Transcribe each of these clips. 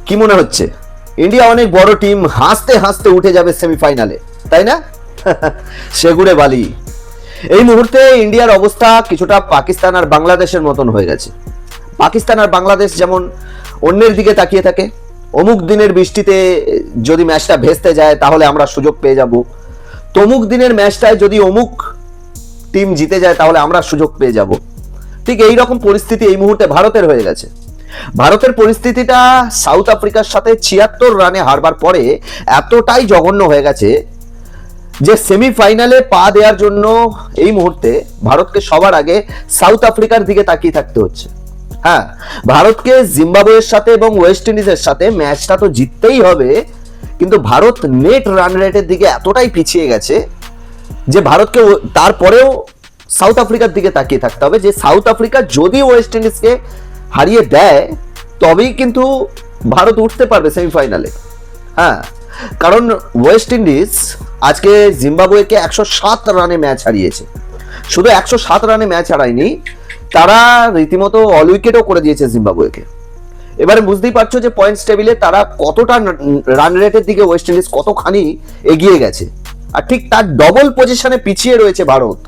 কি মনে হচ্ছে ইন্ডিয়া অনেক বড় টিম হাসতে হাসতে উঠে যাবে সেমিফাইনালে, তাই না? সেগুড়ে বালি। এই মুহূর্তে ইন্ডিয়ার অবস্থা কিছুটা পাকিস্তান আর বাংলাদেশের মতন হয়ে গেছে। পাকিস্তান আর বাংলাদেশ যেমন অন্যের দিকে তাকিয়ে থাকে, অমুক দিনের বৃষ্টিতে যদি ম্যাচটা ভেস্তে যায় তাহলে আমরা সুযোগ পেয়ে যাব, তমুক দিনের ম্যাচটায় যদি অমুক টিম জিতে যায় তাহলে আমরা সুযোগ পেয়ে যাব। ঠিক এই রকম পরিস্থিতি এই মুহূর্তে ভারতের হয়ে গেছে। ভারতের পরিস্থিতিটা সাউথ আফ্রিকার সাথে ৭৬ রানে হারবার পরে এতটাই জঘন্য হয়ে গেছে যে সেমিফাইনালে পা দেওয়ার জন্য এই মুহূর্তে ভারতকে সবার আগে সাউথ আফ্রিকার দিকে তাকিয়ে থাকতে হচ্ছে। হ্যাঁ, ভারতকে জিম্বাবুয়ের সাথে এবং ওয়েস্ট ইন্ডিজের সাথে ম্যাচটা তো জিততেই হবে, কিন্তু ভারত নেট রান রেটের দিকে এতটাই পিছিয়ে গেছে যে ভারতকে তারপরেও সাউথ আফ্রিকার দিকে তাকিয়ে থাকতে হবে যে সাউথ আফ্রিকা যদি ওয়েস্ট ইন্ডিজকে হারিয়ে দেয় তবেই কিন্তু ভারত উঠতে পারবে সেমিফাইনালে। হ্যাঁ, কারণ ওয়েস্ট ইন্ডিজ আজকে জিম্বাবুয়েকে ১০৭ রানে ম্যাচ হারিয়েছে। শুধু ১০৭ রানে ম্যাচ হারায়নি, তারা রীতিমতো অল উইকেটও করে দিয়েছে জিম্বাবুয়েকে। এবারে বুঝতেই পারছো যে পয়েন্টস টেবিলে তারা কতটা রান রেটের দিকে ওয়েস্ট ইন্ডিজ কতখানি এগিয়ে গেছে, আর ঠিক তার ডবল পজিশনে পিছিয়ে রয়েছে ভারত।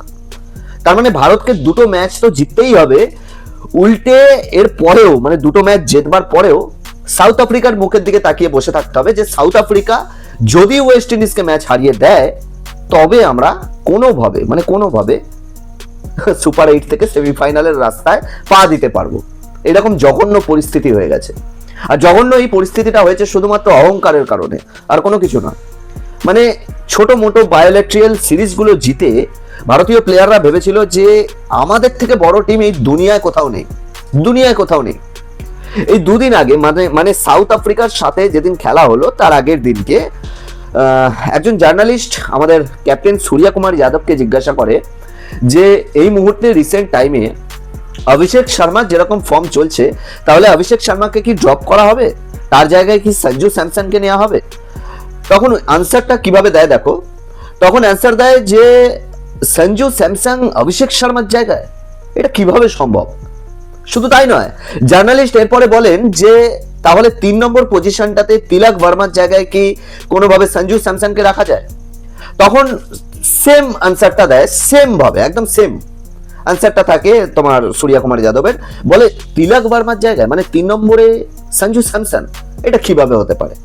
তার মানে ভারতকে দুটো ম্যাচ তো জিততেই হবে, উল্টে এর পরেও মানে দুটো ম্যাচ জেতবার পরেও সাউথ আফ্রিকার মুখের দিকে তাকিয়ে বসে থাকতে হবে যে সাউথ আফ্রিকা যদি ওয়েস্ট ইন্ডিজকে ম্যাচ হারিয়ে দেয় তবে আমরা কোনোভাবে সুপার 8 থেকে সেমিফাইনালের রাস্তায় পা দিতে পারবো। এরকম জঘন্য পরিস্থিতি হয়ে গেছে। আর জঘন্য এই পরিস্থিতিটা হয়েছে শুধুমাত্র অহংকারের কারণে, আর কোনো কিছু না। মানে ছোট মোটো বায়োলেট্রিয়াল সিরিজগুলো জিতে ভারতীয় প্লেয়াররা ভেবেছিল যে আমাদের থেকে বড় টিম এই দুনিয়ায় কোথাও নেই। এই দুদিন আগে মানে সাউথ আফ্রিকার সাথে যেদিন খেলা হলো তার আগের দিনকে একজন জার্নালিস্ট আমাদের ক্যাপ্টেন সূর্য কুমার যাদবকে জিজ্ঞাসা করে যে এই মুহূর্তে রিসেন্ট টাইমে অভিষেক শর্মার যেরকম ফর্ম চলছে তাহলে অভিষেক শর্মাকে কি ড্রপ করা হবে, তার জায়গায় কি সঞ্জু স্যামসনকে নেওয়া হবে? তখন আনসারটা কিভাবে দেয় দেখো, তখন অ্যান্সার দেয় যে সঞ্জু স্যামসন অভিষেক শর্মার জায়গায়, এটা কিভাবে সম্ভব? শুধু তাই নয়, জার্নালিস্ট এরপরে বলেন যে তাহলে ৩ নম্বর পজিশনটাতে তিলক ভার্মার জায়গায় কি কোনোভাবে সঞ্জু স্যামসনকে রাখা যায়? তখন সেম আনসারটা দেয়, সেম ভাবে একদম সেম আনসারটা থাকে তোমার সূর্য কুমার যাদবের, বলে তিলক ভার্মার জায়গায় মানে ৩ নম্বরে সঞ্জু স্যামসন, এটা কিভাবে হতে পারে?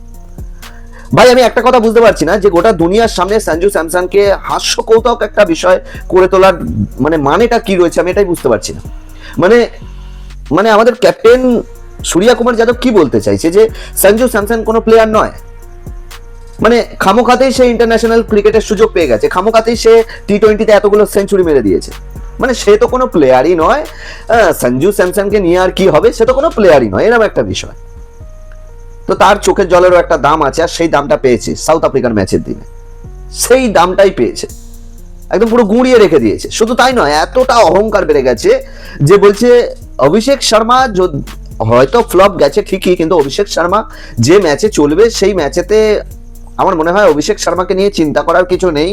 ভাই আমি একটা কথা বুঝতে পারছি না যে গোটা দুনিয়ার সামনে সঞ্জু স্যামসনকে হাস্যকৌতুক একটা বিষয় করে তোলার মানেটা কি রয়েছে আমি এটাই বুঝতে পারছি না। মানে আমাদের ক্যাপ্টেন সূর্য কুমার যাদব কি বলতে চাইছে যে সঞ্জু স্যামসন কোনো প্লেয়ার নয়, মানে খামোখাতেই সে ইন্টারন্যাশনাল ক্রিকেটের সুযোগ পেয়ে গেছে, খামোখাতেই সে টি-20তে এতগুলো সেঞ্চুরি মেরে দিয়েছে, মানে সে তো কোনো প্লেয়ারই নয়। সঞ্জু স্যামসনকে নিয়ে আর কি হবে, সে তো কোনো প্লেয়ারই নয়, এরকম একটা বিষয়। তো তার চোখের জলেরও একটা দাম আছে, আর সেই দামটা পেয়েছে সাউথ আফ্রিকার ম্যাচের দিনে, সেই দামটাই পেয়েছে, একদম পুরো গুঁড়িয়ে রেখে দিয়েছে। শুধু তাই নয়, এতটা অহংকার বেড়ে গেছে যে বলছে অভিষেক শর্মা হয়তো ফ্লপ গেছে ঠিকই, কিন্তু অভিষেক শর্মা যে ম্যাচে চলবে সেই ম্যাচেতে আমার মনে হয় অভিষেক শর্মাকে নিয়ে চিন্তা করার কিছু নেই।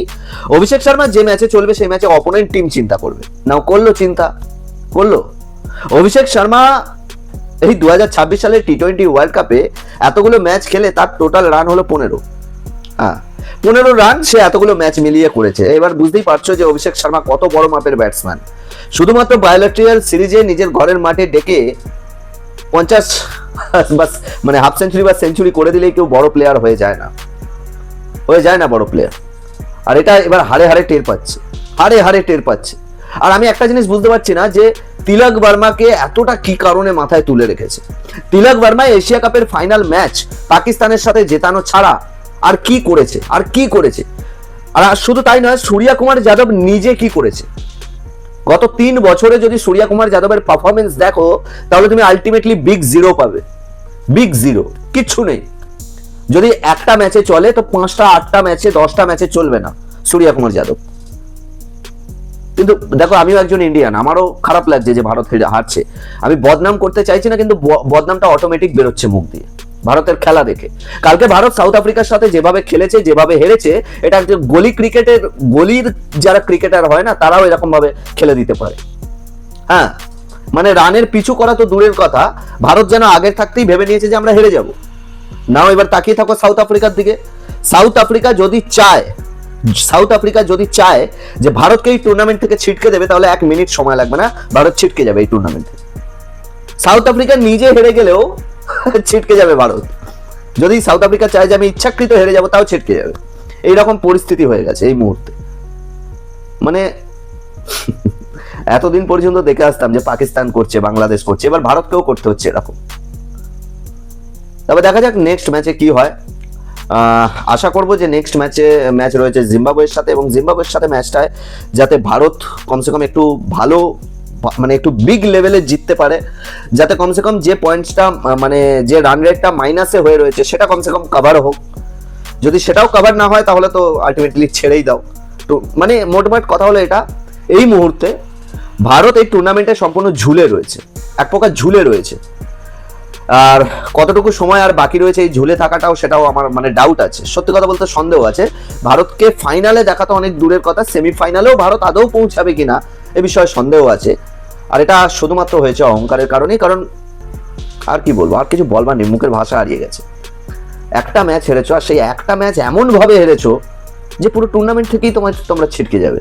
অভিষেক শর্মা যে ম্যাচে চলবে সেই ম্যাচে অপোনেন্ট টিম চিন্তা করবে, নাও করলো অভিষেক শর্মা এই 2026 সালের টি-20 ওয়ার্ল্ড কাপে এতগুলো ম্যাচ খেলে তার টোটাল রান হলো 15। 15 রান সে এতগুলো ম্যাচ মিলিয়ে করেছে। এবার বুঝতেই পারছো যে অভিষেক শর্মা কত বড় মাপের ব্যাটসম্যান। শুধুমাত্র বায়োলেট্রিয়াল সিরিজে নিজের ঘরের মাঠে ডেকে 50 হাফ সেঞ্চুরি বা সেঞ্চুরি করে দিলেই কেউ বড় প্লেয়ার হয়ে যায় না বড় প্লেয়ার। আর এটা এবার হারে টের পাচ্ছে। আর আমি একটা জিনিস বুঝতে পারছি না যে তিলক ভার্মাকে এতটা কি কারণে মাথায় তুলে রেখেছে। তিলক ভার্মা এশিয়া কাপের ফাইনাল ম্যাচ পাকিস্তানের সাথে জেতানো ছাড়া আর কি করেছে? আর শুধু তাই নয়, সূর্য কুমার যাদব নিজে কি করেছে গত 3 বছরে যদি সূর্য কুমার যাদবের পারফরমেন্স দেখো তাহলে তুমি আলটিমেটলি বিগ জিরো পাবে। বিগ জিরো, কিচ্ছু নেই। যদি একটা ম্যাচে চলে তো 5টা 8টা ম্যাচে 10টা ম্যাচে চলবে না সূর্য কুমার যাদব। কিন্তু দেখো, আমিও একজন ইন্ডিয়ান, আমারও খারাপ লাগছে যে ভারত হারছে। আমি বদনাম করতে চাইছি না, কিন্তু বদনামটা অটোমেটিক বেরোচ্ছে মুখ দিয়ে ভারতের খেলা দেখে। কালকে ভারত সাউথ আফ্রিকার সাথে যেভাবে খেলেছে, যেভাবে হেরেছে, এটা গলির যারা ক্রিকেটার হয় না তারাও এরকম ভাবে খেলে দিতে পারে। হ্যাঁ, মানে রানের পিছু করা তো দূরের কথা, ভারত যেন আগের থাকতেই ভেবে নিয়েছে যে আমরা হেরে যাব। নাও এবার তাকিয়ে থাকো সাউথ আফ্রিকার দিকে। সাউথ আফ্রিকা যদি চায় যে ভারতকে এই টুর্নামেন্ট থেকে ছিটকে দেবে, তাহলে 1 মিনিট সময় লাগবে না, ভারত ছিটকে যাবে এই টুর্নামেন্টে। সাউথ আফ্রিকা নিজে হেরে গেলেও ছিটকে যাবে ভারত। যদি সাউথ আফ্রিকা চায় যে আমি ইচ্ছাকৃত হেরে যাবো, তাও ছিটকে যাবে। এইরকম পরিস্থিতি হয়ে গেছে এই মুহূর্তে। মানে এতদিন পর্যন্ত দেখে আসতাম যে পাকিস্তান করছে, বাংলাদেশ করছে, এবার ভারতকেও করতে হচ্ছে এরকম। তবে দেখা যাক নেক্সট ম্যাচে কি হয়। আশা করব যে নেক্সট ম্যাচ রয়েছে জিম্বাবুয়ের সাথে, এবং জিম্বাবুয়ের সাথে ম্যাচটায় যাতে ভারত কমসে কম একটু ভালো, মানে একটু বিগ লেভেলে জিততে পারে, যাতে কমসে কম যে পয়েন্টসটা, মানে যে রান রেটটা মাইনাসে হয়ে রয়েছে সেটা কমসে কম কভার হোক। যদি সেটাও কভার না হয় তাহলে তো আলটিমেটলি ছেড়েই দাও। তো মানে মোটমাট কথা হলো এটা, এই মুহূর্তে ভারত এই টুর্নামেন্টে সম্পূর্ণ ঝুলে রয়েছে, এক প্রকার ঝুলে রয়েছে। আর কতটুকু সময় আর বাকি রয়েছে এই ঝুলে থাকাটাও, সেটাও আমার মানে ডাউট আছে, সত্যি কথা বলতে সন্দেহ আছে। ভারতকে ফাইনালে দেখা তো অনেক দূরের কথা, সেমিফাইনালেও ভারত আদৌ পৌঁছাবে কিনা এ বিষয়ে সন্দেহ আছে। আর এটা শুধুমাত্র হয়েছে অহংকারের কারণেই, কারণ আর কি বলবো, আর কিছু বলবার নেই, মুখের ভাষা হারিয়ে গেছে। একটা ম্যাচ হেরেছো, আর সেই একটা ম্যাচ এমন ভাবে হেরেছো যে পুরো টুর্নামেন্ট থেকেই তোমরা ছিটকে যাবে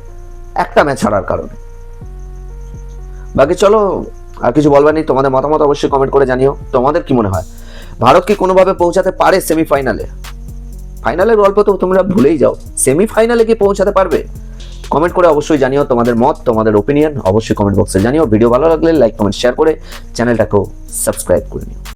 একটা ম্যাচ হারার কারণে। বাকি চলো, আর কিছু বলবার নেই। তোমাদের মতামত অবশ্যই কমেন্ট করে জানিও, তোমাদের কি মনে হয় ভারত কি কোনোভাবে পৌঁছাতে পারে সেমিফাইনালে? ফাইনালের গল্প তো তোমরা ভুলেই যাও, সেমিফাইনালে কি পৌঁছাতে পারবে? কমেন্ট করে অবশ্যই জানিও তোমাদের মত, তোমাদের ওপিনিয়ন অবশ্যই কমেন্ট বক্সে জানিও। ভিডিও ভালো লাগলে লাইক কমেন্ট শেয়ার করে চ্যানেলটাকেও সাবস্ক্রাইব করে নিও।